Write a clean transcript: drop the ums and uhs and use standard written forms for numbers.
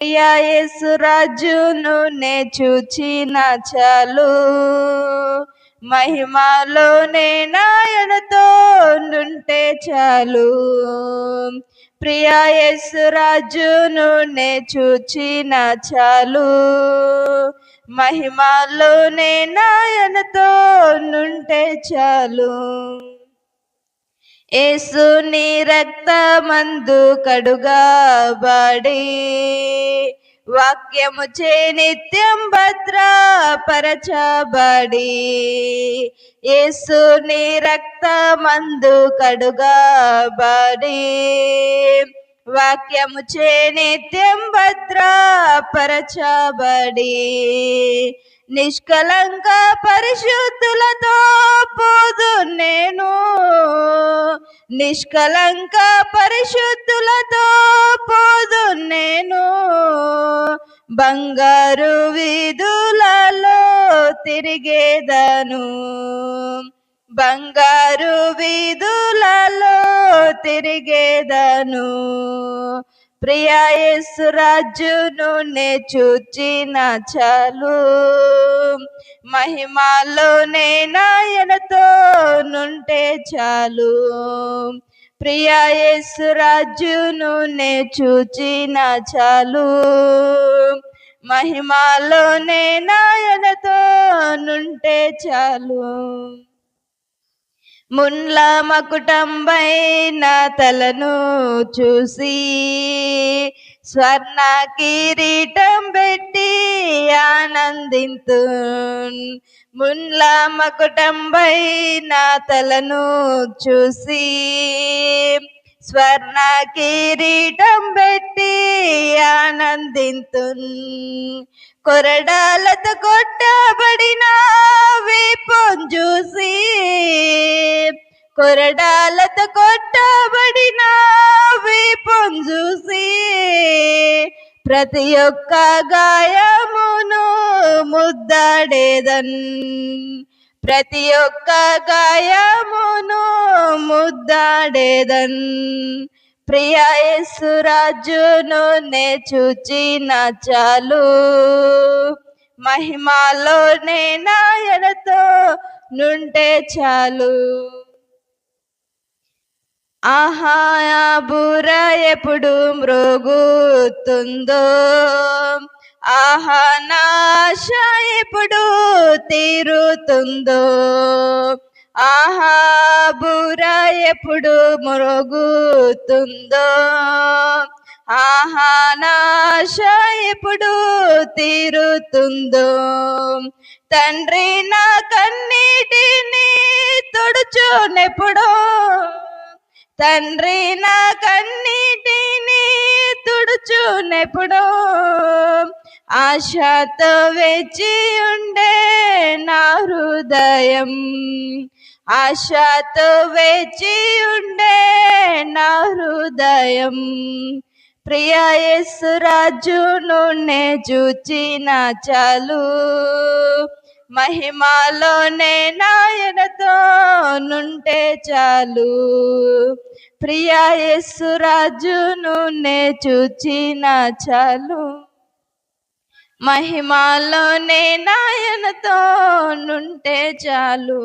ప్రియా యేసు రాజును నే చూచిన చాలు, మహిమలోనే నాయనతో నుంటే చాలు. ప్రియా యేసు రాజును నే చూచిన చాలు, మహిమలోనే నాయనతో నుంటే చాలు. యేసుని రక్తమందు కడుగబడి, వాక్యము చే నిత్యం భద్రపరచబడి, యేసుని రక్తమందు కడుగబడి, వాక్యము చే నిత్యం భద్రపరచబడి, నిష్కలంక పరిశుద్ధులతో పోదు నేను, నిష్కలంక పరిశుద్ధులతో పోదు నేను, బంగారు వీధులలో తిరిగేదను, బంగారు వీధులలో తిరిగేదను. ప్రియా యేసు రాజును నే చూచిన చాలు, మహిమలోనే నాయనతో నుంటే చాలు. ప్రియా యేసు రాజును నే చూచిన చాలు, మహిమలోనే నాయనతో నుంటే చాలు. మున్ల మకుటంపై నా తలను చూసి, స్వర్ణ కిరీటం పెట్టి ఆనందింతు. మున్ల మకుటంపై నా తలను చూసి, స్వర్ణ కిరీటం పెట్టి ఆనందింతు. కొరడాలతో కొట్టబడిన వీపును చూసి, కొరడాలతో కొట్టబడిన వీపును చూసి, ప్రతి ఒక్క గాయమును ముద్దాడేదన్, ప్రతి ఒక్క గాయమును ముద్దాడేదన్. ప్రియా యేసు రాజును నే చూచిన చాలు, మహిమలోనే నాయనతో నుంటే చాలు. ఆహా బుర ఎప్పుడు మ్రోగుతుందో, ఆహా నా ఆశ ఎప్పుడు తీరుతుందో, ఆహా బుర ఎప్పుడు మ్రోగుతుందో, ఆహా నా ఆశ ఎప్పుడు తీరుతుందో. తండ్రి నా కన్నీటిని తుడుచునెప్పుడో, తండ్రి నా కన్నీటిని తుడుచునెప్పుడో, ఆశతో వేచి ఉండే నా హృదయం, ఆశతో వేచి ఉండే నా హృదయం. ప్రియా యేసు రాజును నే చూచిన చాలు, మహిమలోనే నాయనతో నుంటే చాలు. ప్రియా యేసు రాజును నే చూచిన చాలు, మహిమలోనే నాయనతో నుంటే చాలు.